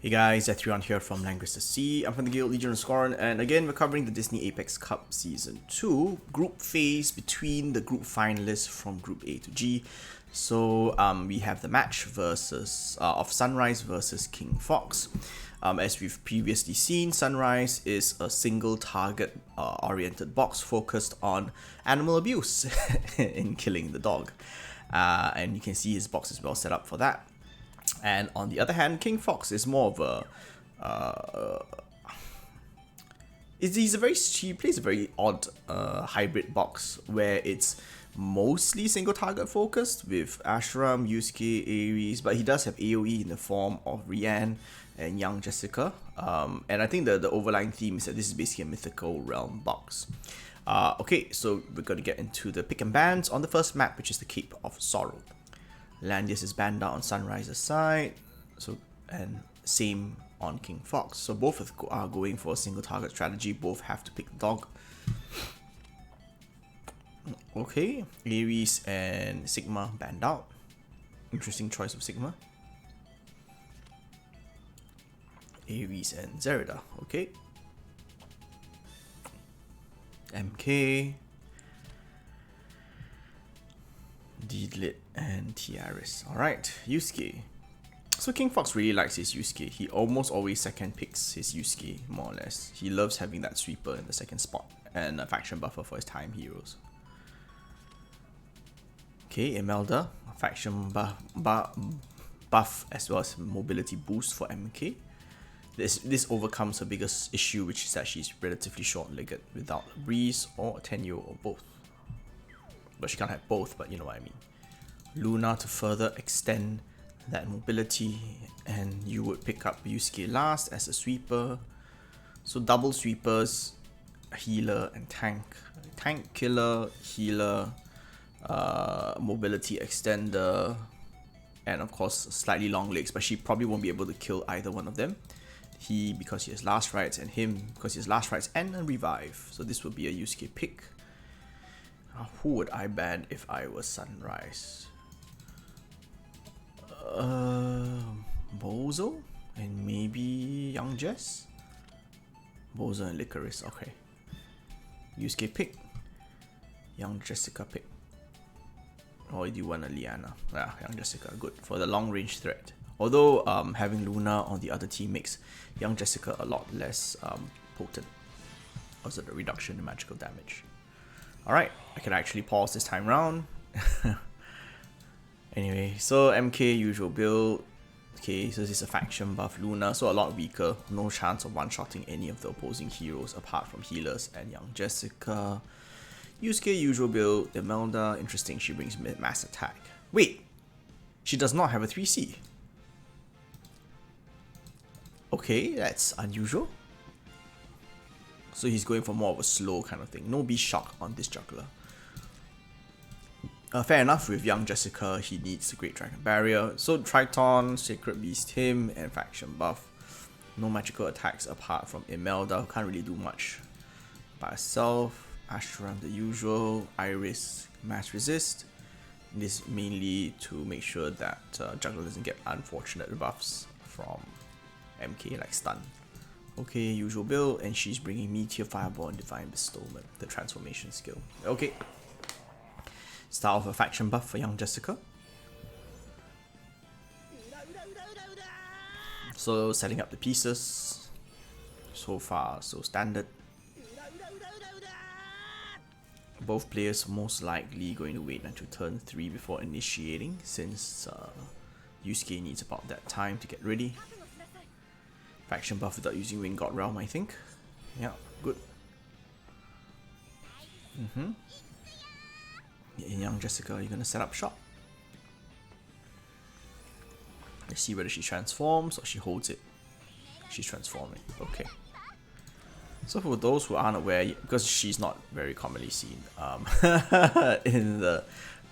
Hey guys, Ethrion here from Langrisser. I'm from the Guild Legion of Scorn, and again we're covering the Disney Apex Cup Season 2 group phase between the group finalists from Group A to G. So we have the match versus of Sunrise versus KingFoxe. As we've previously seen, Sunrise is a single target oriented box focused on animal abuse in killing the dog. And you can see his box is well set up for that. And on the other hand, KingFoxe is more of a he plays a very odd hybrid box where it's mostly single target focused with Ashram, Yusuke, Ares, but he does have AoE in the form of Rianne and Young Jessica. And I think the overlying theme is that this is basically a mythical realm box. Okay, so we're going to get into the pick and bans on the first map, which is the Cape of Sorrow. Landius is banned out on Sunrise's side, and same on KingFoxe. So both are going for a single target strategy. Both have to pick the dog. Okay, Ares and Sigma banned out. Interesting choice of Sigma. Ares and Zerida. Okay. MK. Deedlit and Tiaris. Alright, Yusuke. So KingFoxe really likes his Yusuke. He almost always second picks his Yusuke, more or less. He loves having that sweeper in the second spot and a faction buffer for his time heroes. Okay, Imelda, faction buff as well as mobility boost for MK. This overcomes her biggest issue, which is that she's relatively short-legged without a breeze or a tenure or both. But she can't have both, but you know what I mean. Luna to further extend that mobility, and you would pick up Yusuke last as a sweeper. So double sweepers, healer and tank. Tank killer, healer, mobility extender, and of course slightly long legs, but she probably won't be able to kill either one of them. He because he has last rites, and him because he has last rites and a revive. So this would be a Yusuke pick. Who would I ban if I was Sunrise? Bozo and maybe Young Jess? Bozo and Licorice, okay. Yusuke pick. Young Jessica pick. Or do you want a Liana? Yeah, Young Jessica, good. For the long range threat. Although having Luna on the other team makes Young Jessica a lot less potent. Also the reduction in magical damage. Alright, I can actually pause this time round. Anyway, so MK usual build. Okay, so this is a faction buff Luna, so a lot weaker. No chance of one-shotting any of the opposing heroes apart from healers and Young Jessica. Yusuke usual build. Imelda, interesting, she brings mass attack. Wait, she does not have a 3C. Okay, that's unusual. So he's going for more of a slow kind of thing. No be shock on this juggler. Fair enough, with Young Jessica, he needs the Great Dragon Barrier. So Triton, Sacred Beast him, and faction buff. No magical attacks apart from Imelda, who can't really do much by herself. Ashram the usual, Iris, mass resist. This mainly to make sure that juggler doesn't get unfortunate buffs from MK like stun. Okay, usual build, and she's bringing Meteor, Fireball, and Divine Bestowment, the transformation skill. Okay. Start off a faction buff for Young Jessica. So, setting up the pieces. So far, so standard. Both players most likely going to wait until turn 3 before initiating, since Yusuke needs about that time to get ready. Faction buff without using Winged God Realm, I think. Yeah, good. In Young Jessica, you're gonna set up shop. Let's see whether she transforms or she holds it. She's transforming. Okay. So for those who aren't aware, because she's not very commonly seen in the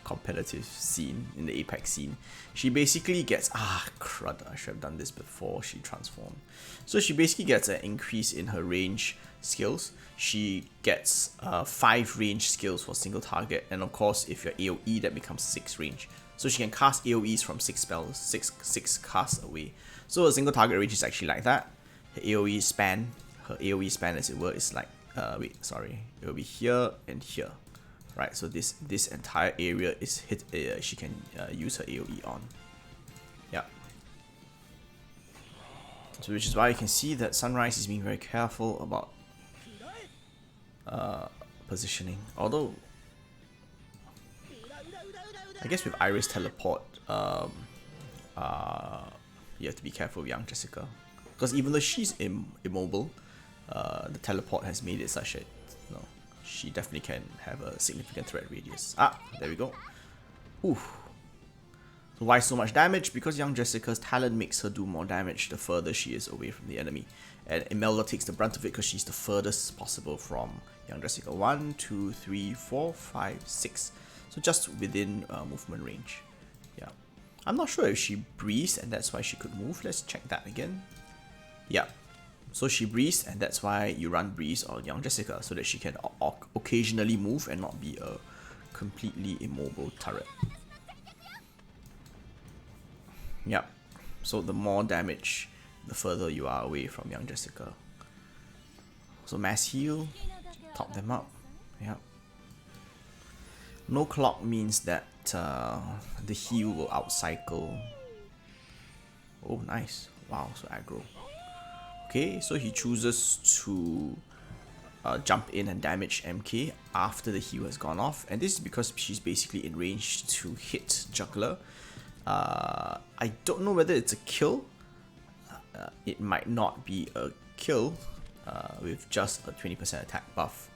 competitive scene, in the Apex scene, she basically gets crud, I should have done this before she transformed. So she basically gets an increase in her range skills. She gets 5 range skills for single target, and of course if you're AoE that becomes 6 range. So she can cast AoEs from 6 spells, 6 casts away. So a single target range is actually like that. Her AoE span, as it were, is like, it will be here and here. Right, so this entire area is hit. She can use her AoE on. Yeah. So which is why you can see that Sunrise is being very careful about positioning. Although, I guess with Iris teleport, you have to be careful with young Jessica, because even though she's immobile, the teleport has made it such that she definitely can have a significant threat radius. There we go. Oof. So why so much damage? Because young Jessica's talent makes her do more damage the further she is away from the enemy. And Imelda takes the brunt of it because she's the furthest possible from young Jessica. 1, 2, 3, 4, 5, 6. So just within movement range. Yeah. I'm not sure if she breezed and that's why she could move. Let's check that again. Yeah. So she breezed, and that's why you run breeze on young Jessica, so that she can occasionally move and not be a completely immobile turret. Yep. So the more damage, the further you are away from young Jessica. So mass heal, top them up. Yep. No clock means that the heal will outcycle. Oh, nice. Wow, so aggro. Okay, so he chooses to jump in and damage MK after the heal has gone off, and this is because she's basically in range to hit Juggler. I don't know whether it's a kill. It might not be a kill with just a 20% attack buff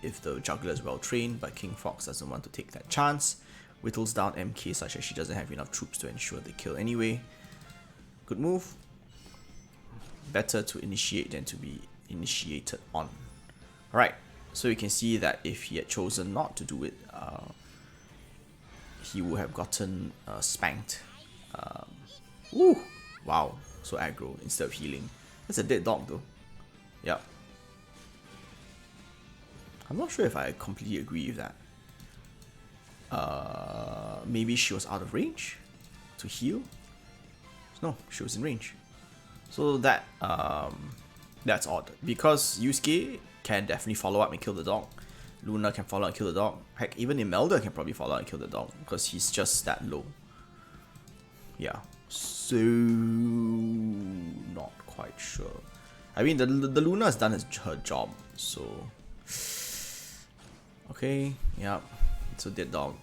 if the Juggler is well trained, but KingFoxe doesn't want to take that chance. Whittles down MK such that she doesn't have enough troops to ensure the kill anyway. Good move. Better to initiate than to be initiated on. Alright, so you can see that if he had chosen not to do it, he would have gotten spanked. Ooh, wow, so aggro instead of healing. That's a dead dog though. Yep. I'm not sure if I completely agree with that. Maybe she was out of range to heal? No, she was in range. So that that's odd, because Yusuke can definitely follow up and kill the dog. Luna can follow up and kill the dog. Heck, even Imelda can probably follow up and kill the dog because he's just that low. Yeah, so not quite sure. I mean, the Luna has done her job, so okay, yeah, it's a dead dog.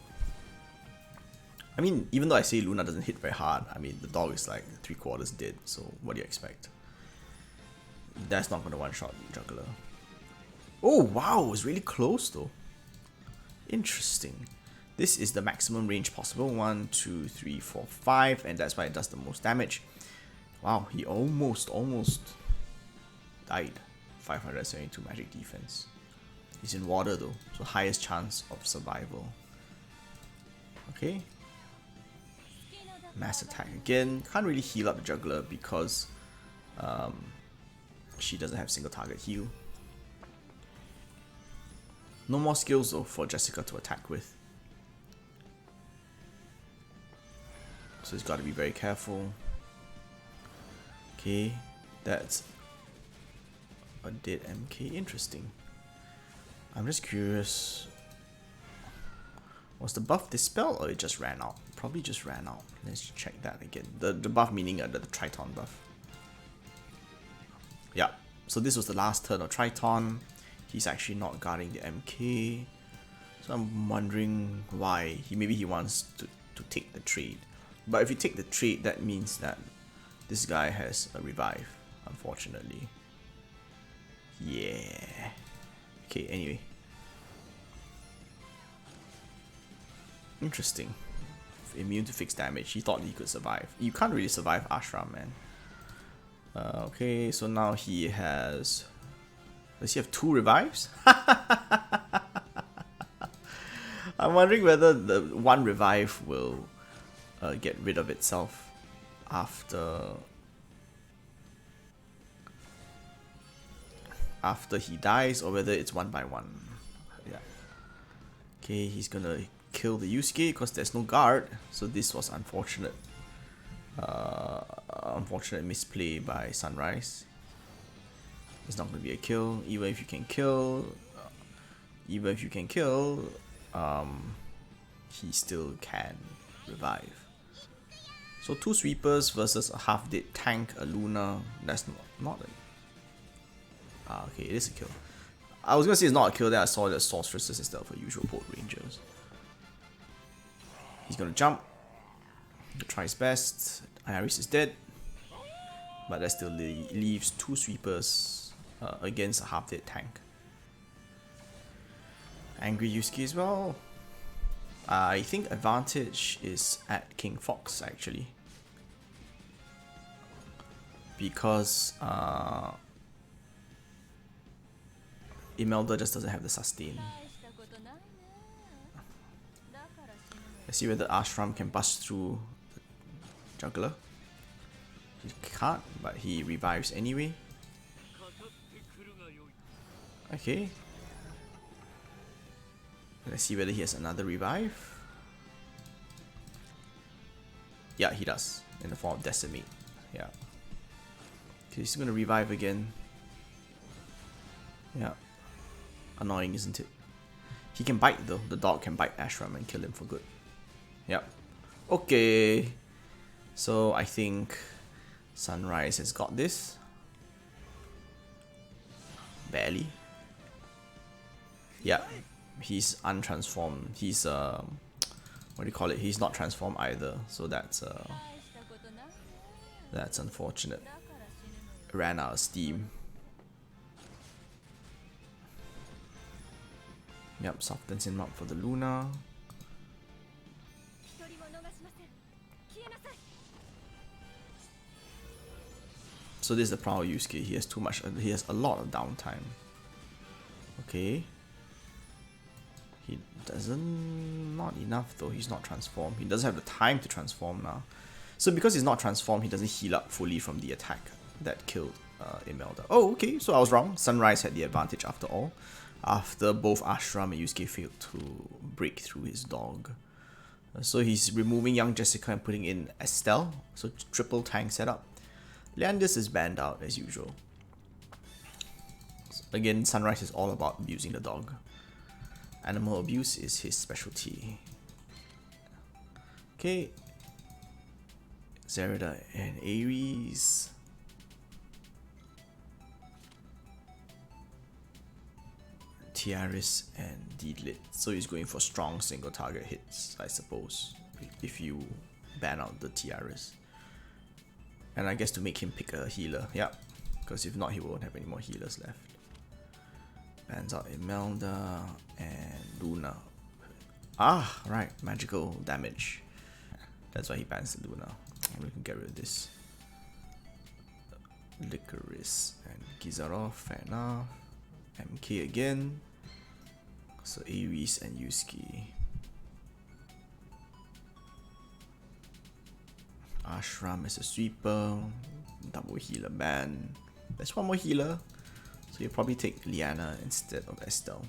I mean, even though I say Luna doesn't hit very hard, I mean, the dog is like 3/4 dead, so what do you expect? That's not gonna one-shot Juggler. Oh, wow, it's really close though. Interesting. This is the maximum range possible. 1, 2, 3, 4, 5, and that's why it does the most damage. Wow, he almost died. 572 magic defense. He's in water though, so highest chance of survival. Okay. Mass attack again. Can't really heal up the Juggler because she doesn't have single target heal. No more skills though for Jessica to attack with. So he's got to be very careful. Okay, that's a dead MK. Interesting. I'm just curious. Was the buff dispelled or it just ran out? Probably just ran out. Let's check that again. The buff meaning the Triton buff. Yeah, so this was the last turn of Triton. He's actually not guarding the MK. So I'm wondering why. Maybe he wants to take the trade. But if you take the trade, that means that this guy has a revive, unfortunately. Yeah. Okay, anyway. Interesting. Immune to fixed damage. He thought he could survive. You can't really survive Ashram, man. Okay, so now he has... Does he have 2 revives? I'm wondering whether the 1 revive will get rid of itself after he dies, or whether it's 1 by 1. Yeah. Okay, he's gonna kill the Yusuke because there's no guard. So this was unfortunate. Unfortunate misplay by Sunrise. It's not going to be a kill. Even if you can kill, he still can revive. So 2 sweepers versus a half dead tank, a Luna. That's not a... okay, it is a kill. I was gonna say it's not a kill, then I saw the sorceresses instead of a usual port rangers. He's gonna jump. He'll try his best. Iris is dead. But that still leaves 2 sweepers against a half dead tank. Angry Yusuke as well. I think advantage is at KingFoxe actually. Because Imelda just doesn't have the sustain. Let's see whether Ashram can bust through the juggler. He can't, but he revives anyway. Okay. Let's see whether he has another revive. Yeah, he does. In the form of Decimate. Yeah. Okay, he's gonna revive again. Yeah. Annoying, isn't it? He can bite though. The dog can bite Ashram and kill him for good. Yep. Okay. So I think Sunrise has got this. Barely. Yeah. He's untransformed. He's what do you call it? He's not transformed either. So that's unfortunate. Ran out of steam. Yep, softens him up for the Luna. So this is the proud Yusuke. He has too much. He has a lot of downtime. Okay. He doesn't. Not enough though. He's not transformed. He doesn't have the time to transform now. So because he's not transformed, he doesn't heal up fully from the attack that killed Imelda. Oh, okay. So I was wrong. Sunrise had the advantage after all. After both Ashram and Yusuke failed to break through his dog. So he's removing young Jessica and putting in Estelle. So triple tank setup. Leandis is banned out as usual. Again, Sunrise is all about abusing the dog. Animal abuse is his specialty. Okay. Zerida and Ares. Tiaris and Deedlit. So he's going for strong single target hits, I suppose, if you ban out the Tiaris. And I guess to make him pick a healer, yeah, because if not he won't have any more healers left. Bans out Imelda and Luna. Ah, right, magical damage. That's why he bans the Luna. We can get rid of this. Licorice and Gizarov, fair enough. MK again. So Ares and Yusuke. Ashram is a sweeper. Double healer ban. There's one more healer. So you'll probably take Liana instead of Estelle.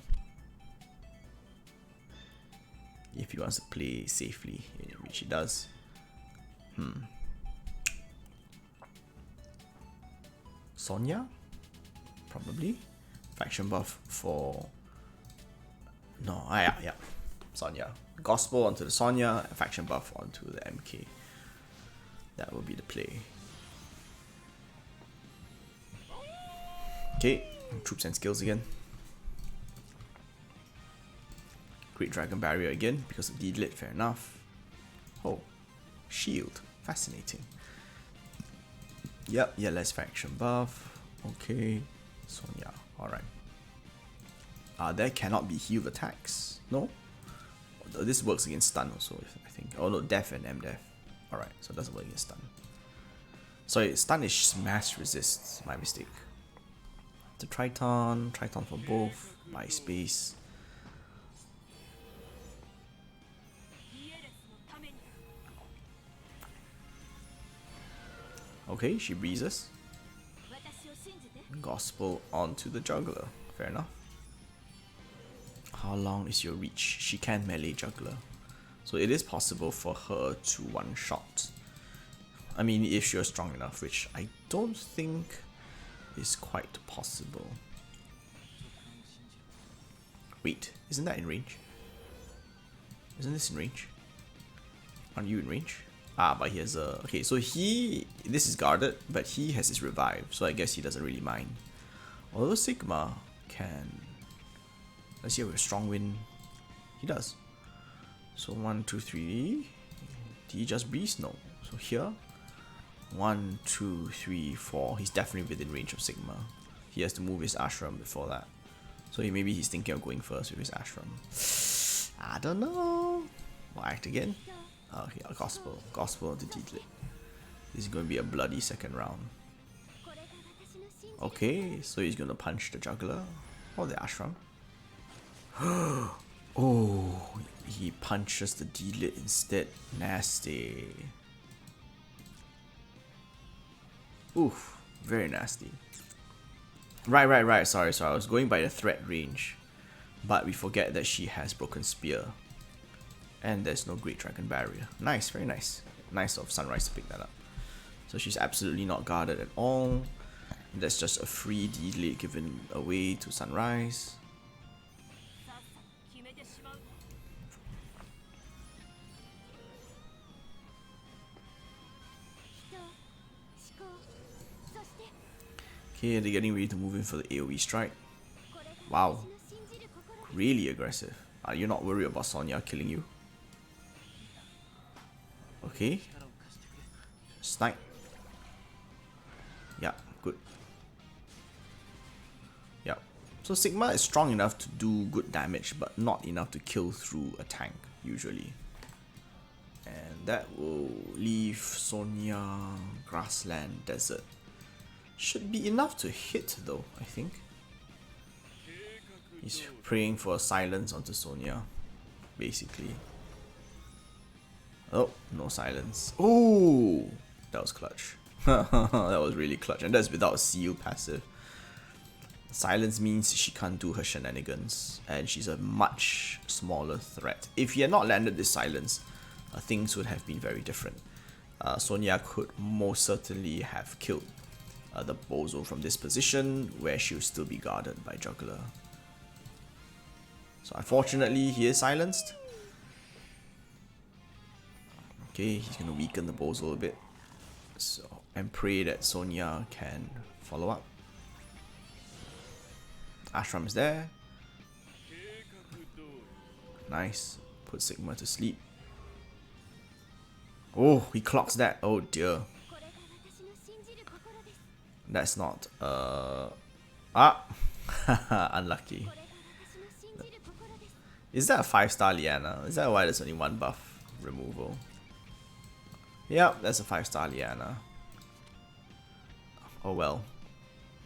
If he wants to play safely, which he does. Sonya? Probably. Faction buff for... No, yeah. Sonya. Gospel onto the Sonya, faction buff onto the MK. That will be the play. Okay, troops and skills again. Great Dragon Barrier again, because of Deedlit, fair enough. Oh, shield, fascinating. Yep, yeah, less faction buff. Okay, Sonya, alright. There cannot be healed attacks. No? This works against stun also, I think. Oh no, death and M-death. Alright, so it doesn't work against stun. Sorry, stun is smash resists, my mistake. The Triton for both, buy space. Okay, she breezes. Gospel onto the juggler, fair enough. How long is your reach? She can melee juggler. So it is possible for her to one-shot. I mean, if she was strong enough, which I don't think is quite possible. Wait, isn't that in range? Isn't this in range? Aren't you in range? Ah, but he has a... Okay, so this is guarded, but he has his revive, so I guess he doesn't really mind. Although Sigma can... Let's see, with a strong wind, he does. So 1, 2, 3. Did he just beast? No. So here, 1, 2, 3, 4. He's definitely within range of Sigma. He has to move his Ashram before that. So maybe he's thinking of going first with his Ashram. I don't know. We'll act again. Okay, Gospel. Gospel to Deedlit. This is going to be a bloody second round. Okay, so he's going to punch the Juggler or the Ashram. Oh, he punches the Deedlit instead. Nasty. Oof, very nasty. Right. Sorry. I was going by the threat range. But we forget that she has Broken Spear. And there's no Great Dragon Barrier. Nice, very nice. Nice of Sunrise to pick that up. So she's absolutely not guarded at all. That's just a free Deedlit given away to Sunrise. Okay, they're getting ready to move in for the AoE strike. Wow. Really aggressive. Are you not worried about Sonya killing you? Okay. Snipe. Yeah, good. Yeah. So Sigma is strong enough to do good damage, but not enough to kill through a tank, usually. And that will leave Sonya, Grassland, Desert. Should be enough to hit though, I think. He's praying for a silence onto Sonya, basically. Oh, no silence. Oh, that was clutch. That was really clutch, and that's without a seal passive. Silence means she can't do her shenanigans, and she's a much smaller threat. If he had not landed this silence, things would have been very different. Sonya could most certainly have killed the Bozo from this position, where she would still be guarded by Juggler. So unfortunately, he is silenced. Okay, he's gonna weaken the Bozo a bit. So, and pray that Sonya can follow up. Ashram is there. Nice. Put Sigma to sleep. Oh, he clocks that. Oh dear. That's not unlucky. Is that a 5-star Liana? Is that why there's only one buff removal? Yep, that's a 5-star Liana. Oh well.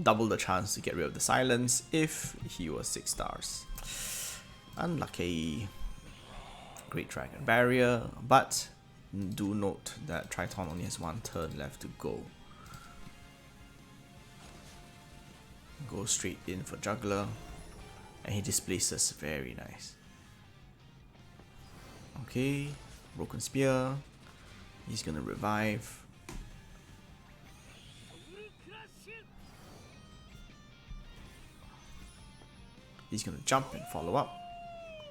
Double the chance to get rid of the silence if he was 6 stars. Unlucky. Great Dragon Barrier, but do note that Triton only has 1 turn left to go. Go straight in for Juggler, and he displaces. Very nice. Okay, Broken Spear. He's gonna revive. He's gonna jump and follow up,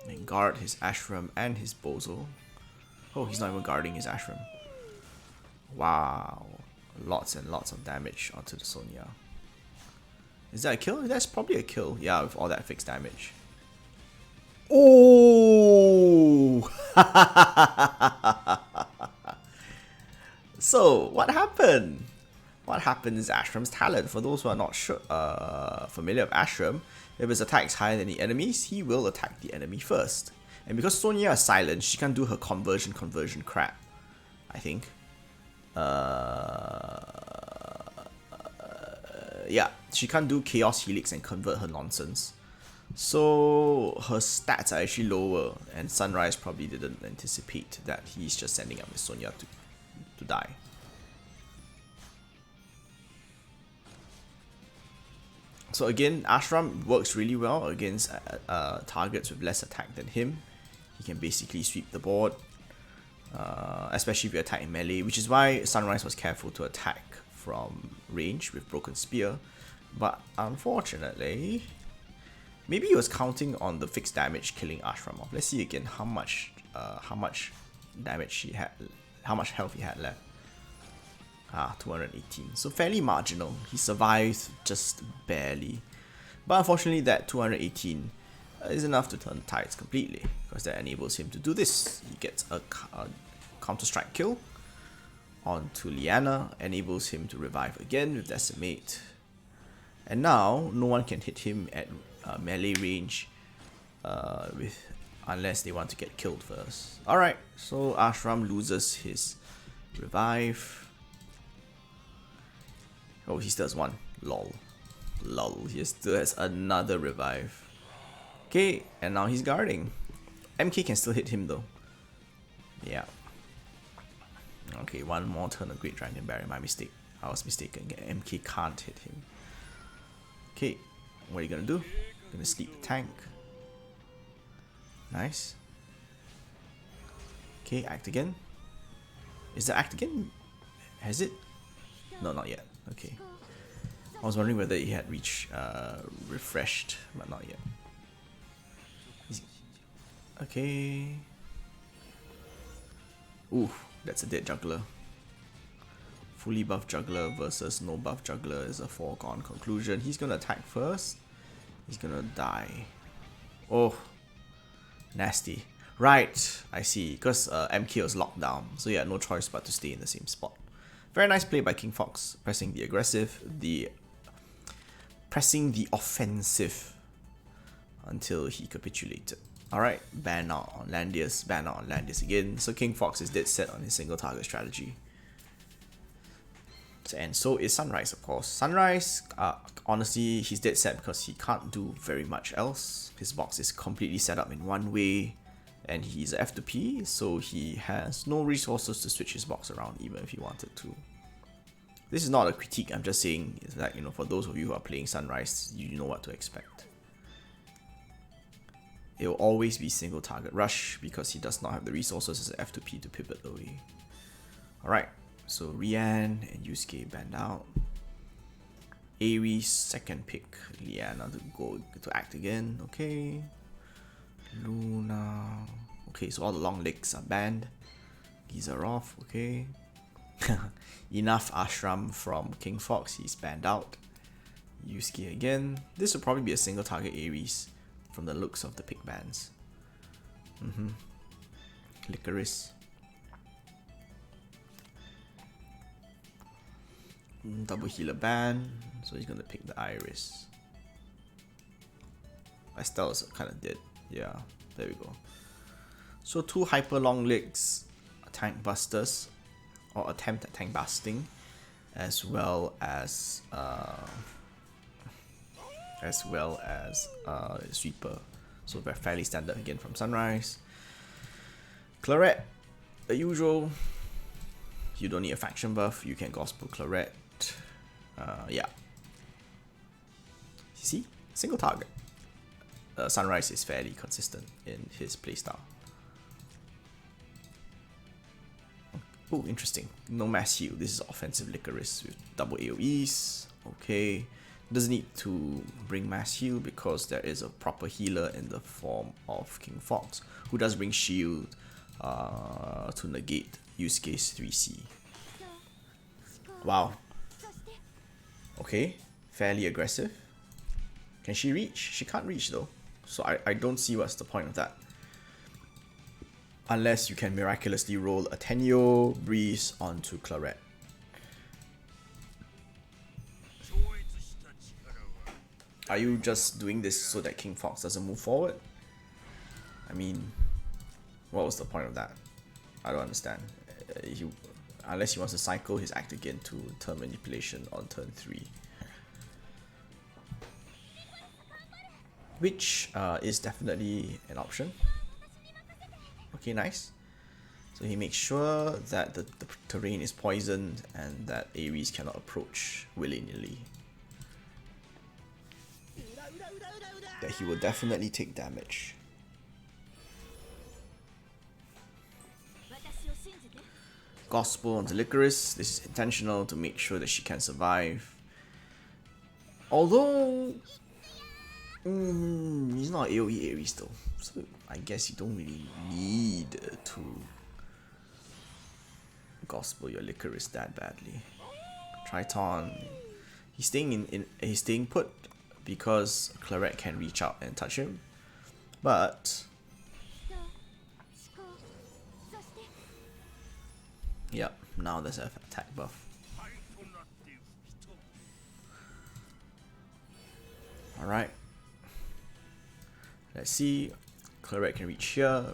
and guard his Ashram and his Bozo. Oh, he's not even guarding his Ashram. Wow, lots and lots of damage onto the Sonya. Is that a kill? That's probably a kill. Yeah, with all that fixed damage. Oh! So, what happened? What happened is Ashram's talent. For those who are not sure, familiar with Ashram, if his attack is higher than the enemy's, he will attack the enemy first. And because Sonya is silent, she can't do her conversion crap, I think. Yeah, she can't do Chaos Helix and convert her nonsense. So her stats are actually lower, and Sunrise probably didn't anticipate that he's just sending up Miss Sonya to die. So again, Ashram works really well against targets with less attack than him. He can basically sweep the board especially if you attack in melee, which is why Sunrise was careful to attack from range with Broken Spear. But unfortunately, maybe he was counting on the fixed damage killing Ashram off. Let's see again how much damage he had, how much health he had left. 218. So fairly marginal. He survived just barely. But unfortunately, that 218 is enough to turn the tides completely, because that enables him to do this. He gets a counter-strike kill onto Liana, enables him to revive again with Decimate. And now, no one can hit him at melee range unless they want to get killed first. Alright, so Ashram loses his revive. Oh, he still has one. Lol. Lol. He still has another revive. Okay, and now he's guarding. MK can still hit him though. Yeah. Okay, one more turn of Great Dragon Barrier. My mistake. I was mistaken. MK can't hit him. Okay, what are you gonna do? Gonna sleep the tank. Nice. Okay, act again. Is that act again? Has it? No, not yet. Okay. I was wondering whether he had refreshed, but not yet. Okay. Ooh, that's a dead juggler. Fully buff juggler versus no buff juggler is a foregone conclusion. He's gonna attack first. He's gonna die. Oh, nasty. Right, I see. Because MK was locked down, so he had no choice but to stay in the same spot. Very nice play by KingFoxe, pressing the aggressive, pressing the offensive until he capitulated. Alright, ban out on Landius, ban out on Landius again. So KingFoxe is dead set on his single target strategy. And so is Sunrise, of course. Sunrise, honestly, he's dead set because he can't do very much else. His box is completely set up in one way, and he's F2P, so he has no resources to switch his box around even if he wanted to. This is not a critique, I'm just saying, it's like, you know, for those of you who are playing Sunrise, you know what to expect. It will always be single target rush because he does not have the resources as an F2P to pivot away. Alright, so Rian and Yusuke banned out. Ares second pick, Liana to act again, okay. Luna, okay, so all the long legs are banned. These are off, okay. Enough Ashram from KingFoxe, he's banned out. Yusuke again. This will probably be a single target Ares from the looks of the pick bans. Licorice. Double healer ban, so he's gonna pick the Iris. Estelle's kind of dead. Yeah, there we go. So two hyper long legs, tank busters, or attempt at tank busting, as well as sweeper. So they're fairly standard again from Sunrise. Claret, the usual. You don't need a faction buff. You can gospel Claret. Yeah. See, single target. Sunrise is fairly consistent in his playstyle. Oh, interesting. No mass heal. This is offensive Licorice with double AoEs. Okay. Doesn't need to bring mass heal because there is a proper healer in the form of KingFoxe, who does bring shield to negate Yusuke's 3C. Wow. Okay. Fairly aggressive. Can she reach? She can't reach though. So I don't see what's the point of that. Unless you can miraculously roll a Tenyo Breeze onto Claret. Are you just doing this so that KingFoxe doesn't move forward? I mean, what was the point of that? I don't understand. Unless he wants to cycle his act again to turn manipulation on turn 3. Which is definitely an option. Okay, nice. So he makes sure that the terrain is poisoned and that Ares cannot approach willy-nilly. That he will definitely take damage. Gospel onto Licorice. This is intentional to make sure that she can survive. Although, he's not AoE Ares though, so I guess you don't really need to Gospel your Licorice that badly. Triton, he's staying put because Claret can reach out and touch him, but yep, now there's an attack buff. Alright, let's see. Claret can reach here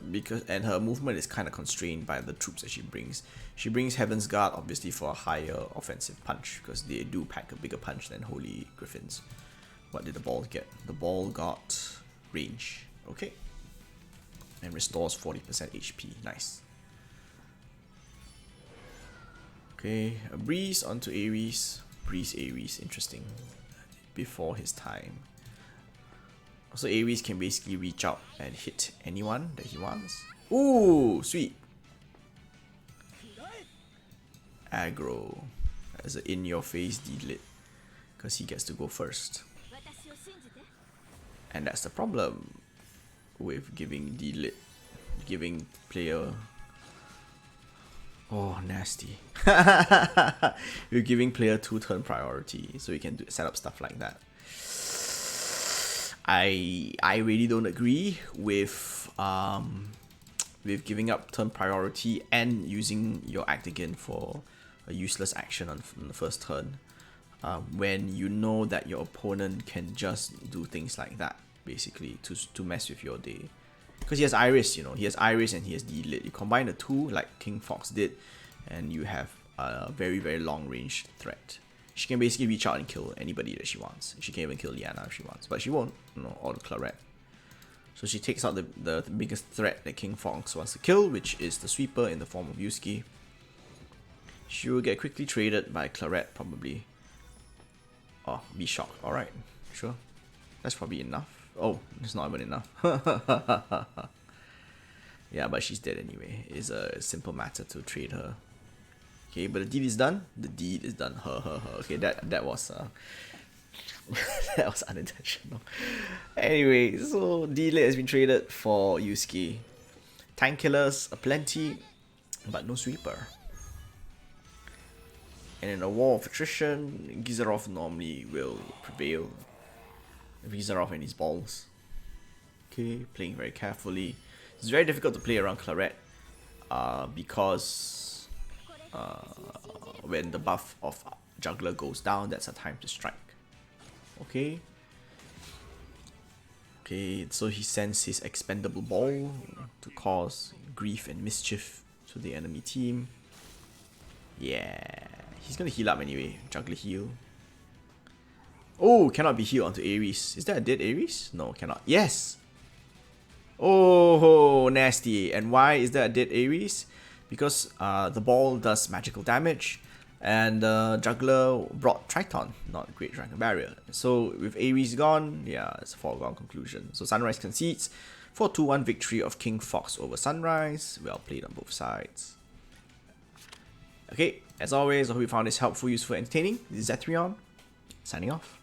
and her movement is kind of constrained by the troops that she brings. She brings Heaven's Guard obviously for a higher offensive punch because they do pack a bigger punch than Holy Griffins. What did the ball get? The ball got range. Okay. And restores 40% HP. Nice. Okay, a Breeze onto Ares. Breeze Ares, interesting. Before his time. So Ares can basically reach out and hit anyone that he wants. Ooh, sweet. Aggro as an in-your-face delit because he gets to go first. And that's the problem with giving delit, giving player. Oh, nasty. You're giving player 2 turn priority, so you can set up stuff like that. I really don't agree with giving up turn priority and using your act again for a useless action on the first turn, when you know that your opponent can just do things like that basically to mess with your day. Because he has Iris, you know, he has Iris and he has Delit. You combine the two like KingFoxe did, and you have a very, very long range threat. She can basically reach out and kill anybody that she wants. She can even kill Liana if she wants, but she won't, you know, or Claret. So she takes out the biggest threat that KingFoxe wants to kill, which is the sweeper in the form of Yusuke. She will get quickly traded by Claret probably. Oh, be shocked. Alright, sure. That's probably enough. Oh, it's not even enough. Yeah, but she's dead anyway. It's a simple matter to trade her. Okay, but the deed is done. The deed is done. Her. Okay, that was that was unintentional. Anyway, so Delit has been traded for Yusuke. Tank killers aplenty, but no sweeper. And in a war of attrition, Gizarov normally will prevail. Gizarov and his balls. Okay, playing very carefully. It's very difficult to play around Claret, because when the buff of Juggler goes down, that's a time to strike. Okay. Okay, so he sends his expendable ball to cause grief and mischief to the enemy team. Yeah, he's gonna heal up anyway. Juggler heal. Oh, cannot be healed onto Ares. Is that a dead Ares? No, cannot. Yes! Oh, nasty. And why is that a dead Ares? Because the ball does magical damage, and Juggler brought Triton, not Great Dragon Barrier. So with Ares gone, yeah, it's a foregone conclusion. So Sunrise concedes for 2-1 victory of KingFoxe over Sunrise. Well played on both sides. Okay, as always, I hope you found this helpful, useful, entertaining. This is Zethrion, signing off.